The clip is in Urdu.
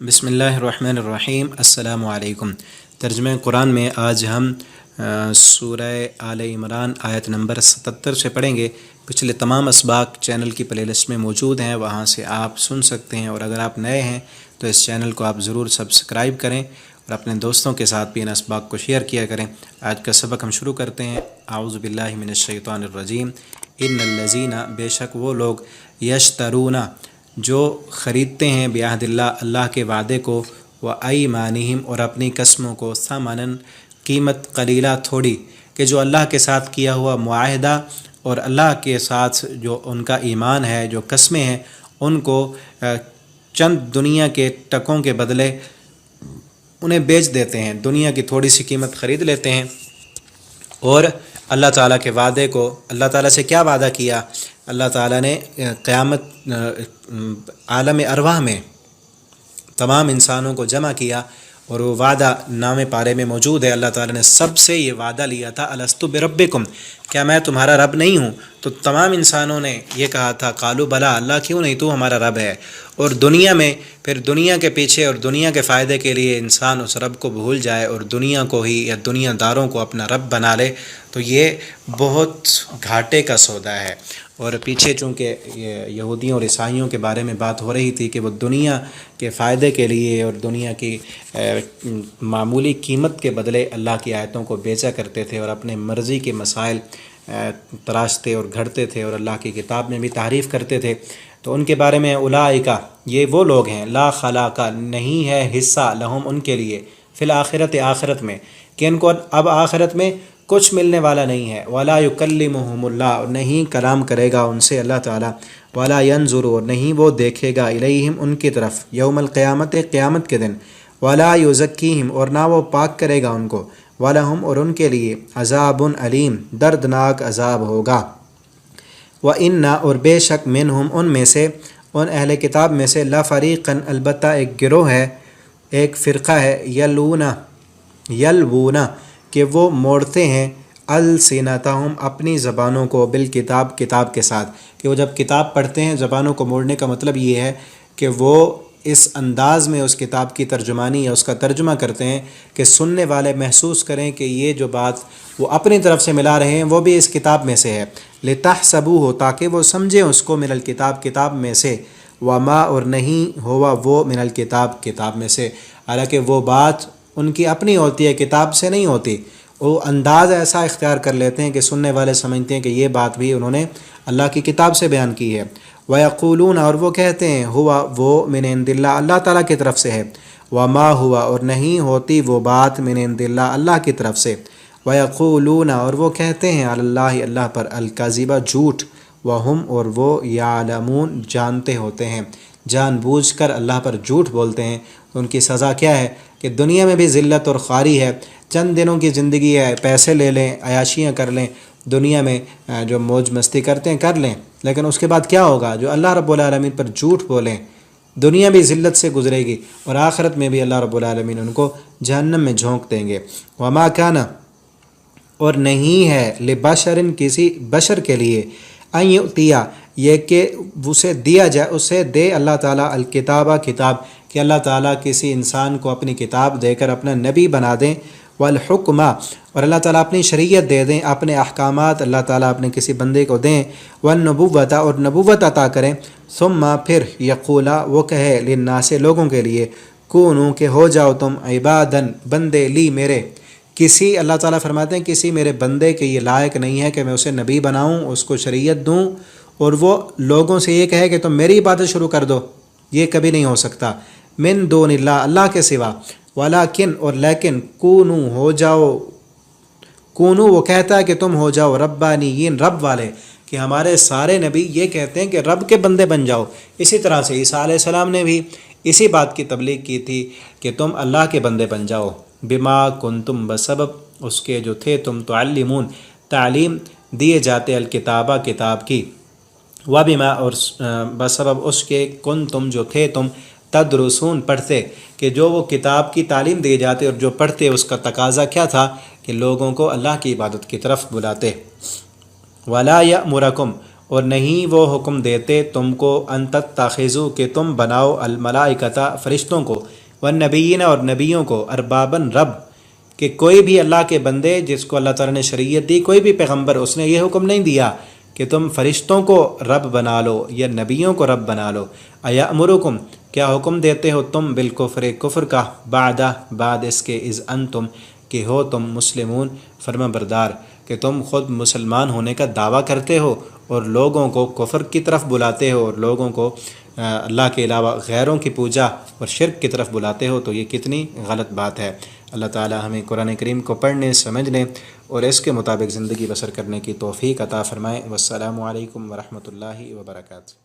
بسم اللہ الرحمن الرحیم۔ السلام علیکم۔ ترجمہ قرآن میں آج ہم سورہ آل عمران آیت نمبر 77 سے پڑھیں گے۔ پچھلے تمام اسباق چینل کی پلے لسٹ میں موجود ہیں، وہاں سے آپ سن سکتے ہیں، اور اگر آپ نئے ہیں تو اس چینل کو آپ ضرور سبسکرائب کریں اور اپنے دوستوں کے ساتھ بھی ان اسباق کو شیئر کیا کریں۔ آج کا سبق ہم شروع کرتے ہیں۔ اعوذ باللہ من الشیطان الرجیم۔ ان الذین، بے شک وہ لوگ، یشترون، جو خریدتے ہیں، بعہد اللہ، اللہ کے وعدے کو، وایمانہم، اور اپنی قسموں کو، ثمناً، قیمت، قلیلہ، تھوڑی، کہ جو اللہ کے ساتھ کیا ہوا معاہدہ اور اللہ کے ساتھ جو ان کا ایمان ہے، جو قسمیں ہیں، ان کو چند دنیا کے ٹکوں کے بدلے انہیں بیچ دیتے ہیں، دنیا کی تھوڑی سی قیمت خرید لیتے ہیں، اور اللہ تعالیٰ کے وعدے کو، اللہ تعالیٰ سے کیا وعدہ کیا؟ اللہ تعالیٰ نے قیامت عالم ارواح میں تمام انسانوں کو جمع کیا، اور وہ وعدہ نام پارے میں موجود ہے۔ اللہ تعالیٰ نے سب سے یہ وعدہ لیا تھا، الستو بربکم، کیا میں تمہارا رب نہیں ہوں؟ تو تمام انسانوں نے یہ کہا تھا، قالوا بلا، اللہ کیوں نہیں، تو ہمارا رب ہے۔ اور دنیا میں پھر دنیا کے پیچھے اور دنیا کے فائدے کے لیے انسان اس رب کو بھول جائے اور دنیا کو ہی یا دنیا داروں کو اپنا رب بنا لے، تو یہ بہت گھاٹے کا سودا ہے۔ اور پیچھے چونکہ یہودیوں اور عیسائیوں کے بارے میں بات ہو رہی تھی کہ وہ دنیا کے فائدے کے لیے اور دنیا کی معمولی قیمت کے بدلے اللہ کی آیتوں کو بیچا کرتے تھے اور اپنے مرضی کے مسائل تراشتے اور گھڑتے تھے اور اللہ کی کتاب میں بھی تحریف کرتے تھے، تو ان کے بارے میں اولئک، یہ وہ لوگ ہیں، لا خلاق، نہیں ہے حصہ، لہم، ان کے لیے، فی الآخرۃ، آخرت میں، کہ ان کو اب آخرت میں کچھ ملنے والا نہیں ہے، ولا یکلمہم اللہ، اور نہیں کلام کرے گا ان سے اللہ تعالیٰ، ولا ینظر، اور نہیں وہ دیکھے گا، الیہم، ان کی طرف، یوم القیامت، قیامت کے دن، ولا یزکیہم، اور نہ وہ پاک کرے گا ان کو، ولہم، اور ان کے لیے، عذاب علیم، دردناک عذاب ہوگا۔ وَإِنَّ، اور بے شک، منہم، ان میں سے، ان اہل کتاب میں سے، لفریقاً، البتہ ایک گروہ ہے، ایک فرقہ ہے، یلوون، کہ وہ موڑتے ہیں، السنتہم، اپنی زبانوں کو، بالکتاب، کتاب کے ساتھ، کہ وہ جب کتاب پڑھتے ہیں، زبانوں کو موڑنے کا مطلب یہ ہے کہ وہ اس انداز میں اس کتاب کی ترجمانی یا اس کا ترجمہ کرتے ہیں کہ سننے والے محسوس کریں کہ یہ جو بات وہ اپنی طرف سے ملا رہے ہیں وہ بھی اس کتاب میں سے ہے، لتحسبوہ، تاکہ وہ سمجھیں اس کو، من الکتاب، کتاب میں سے، وما، اور نہیں ہوا وہ، من الکتاب، کتاب میں سے، حالانکہ وہ بات ان کی اپنی ہوتی ہے، کتاب سے نہیں ہوتی۔ وہ انداز ایسا اختیار کر لیتے ہیں کہ سننے والے سمجھتے ہیں کہ یہ بات بھی انہوں نے اللہ کی کتاب سے بیان کی ہے۔ وَيَقُولُونَ، اور وہ کہتے ہیں، ہوا وہ، من عند اللہ، اللہ تعالیٰ کی طرف سے ہے، وما ہوا، اور نہیں ہوتی وہ بات، من عند اللہ، اللہ کی طرف سے، وَيَقُولُونَ، اور وہ کہتے ہیں، علی اللہ، اللہ پر، الکذب، جھوٹ، وہم، اور وہ، یعلمون، جانتے ہوتے ہیں، جان بوجھ کر اللہ پر جھوٹ بولتے ہیں، تو ان کی سزا کیا ہے کہ دنیا میں بھی ذلت اور خواری ہے، چند دنوں کی زندگی ہے، پیسے لے لیں، عیاشیاں کر لیں، دنیا میں جو موج مستی کرتے ہیں کر لیں، لیکن اس کے بعد کیا ہوگا؟ جو اللہ رب العالمین پر جھوٹ بولیں، دنیا بھی ذلت سے گزرے گی اور آخرت میں بھی اللہ رب العالمین ان کو جہنم میں جھونک دیں گے۔ وما کان، اور نہیں ہے، لبشر، کسی بشر کے لیے، ان یؤتیہ، یہ کہ اسے دیا جائے، اسے دے اللہ تعالیٰ، الکتابہ، کتاب، کہ اللہ تعالیٰ کسی انسان کو اپنی کتاب دے کر اپنا نبی بنا دیں، والحکمہ، اور اللہ تعالیٰ اپنی شریعت دے دیں، اپنے احکامات اللہ تعالیٰ اپنے کسی بندے کو دیں، والنبوۃ، اور نبوت عطا کریں، ثم، پھر، یقولا، وہ کہے، للناس، لوگوں کے لیے، کونوا، کہ ہو جاؤ تم، عبادن، بندے، لی، میرے، کسی، اللہ تعالیٰ فرماتے ہیں کسی میرے بندے کے یہ لائق نہیں ہے کہ میں اسے نبی بناؤں، اس کو شریعت دوں، اور وہ لوگوں سے یہ کہے کہ تم میری عبادت شروع کر دو، یہ کبھی نہیں ہو سکتا، من دون اللہ، اللہ کے سوا، ولیکن، اور لیکن، کونو، ہو جاؤ، کونو، وہ کہتا ہے کہ تم ہو جاؤ، ربانیین، رب والے، کہ ہمارے سارے نبی یہ کہتے ہیں کہ رب کے بندے بن جاؤ۔ اسی طرح سے عیسیٰ علیہ السلام نے بھی اسی بات کی تبلیغ کی تھی کہ تم اللہ کے بندے بن جاؤ، بما کنتم، بسبب اس کے جو تھے تم، تعلمون، تعلیم دیے جاتے، الکتابہ، کتاب کی، وبما، اور بسبب اس کے، کنتم، جو تھے تم، تدرسون، پڑھتے، کہ جو وہ کتاب کی تعلیم دی جاتے اور جو پڑھتے، اس کا تقاضا کیا تھا کہ لوگوں کو اللہ کی عبادت کی طرف بلاتے۔ ولا یأمرکم، اور نہیں وہ حکم دیتے تم کو ان تتخذوا کہ تم بناؤ الملائکۃ فرشتوں کو والنبیین اور نبیوں کو اربابن رب، کہ کوئی بھی اللہ کے بندے جس کو اللہ تعالیٰ نے شریعت دی، کوئی بھی پیغمبر اس نے یہ حکم نہیں دیا کہ تم فرشتوں کو رب بنا لو یا نبیوں کو رب بنا لو۔ ایامرکم کیا حکم دیتے ہو تم بالکفر کفر کا، بعد اس کے اذ انتم کہ ہو تم مسلمون فرما بردار، کہ تم خود مسلمان ہونے کا دعویٰ کرتے ہو اور لوگوں کو کفر کی طرف بلاتے ہو اور لوگوں کو اللہ کے علاوہ غیروں کی پوجا اور شرک کی طرف بلاتے ہو، تو یہ کتنی غلط بات ہے۔ اللہ تعالی ہمیں قرآن کریم کو پڑھنے، سمجھنے اور اس کے مطابق زندگی بسر کرنے کی توفیق عطا فرمائے۔ والسلام علیکم ورحمۃ اللہ وبرکاتہ۔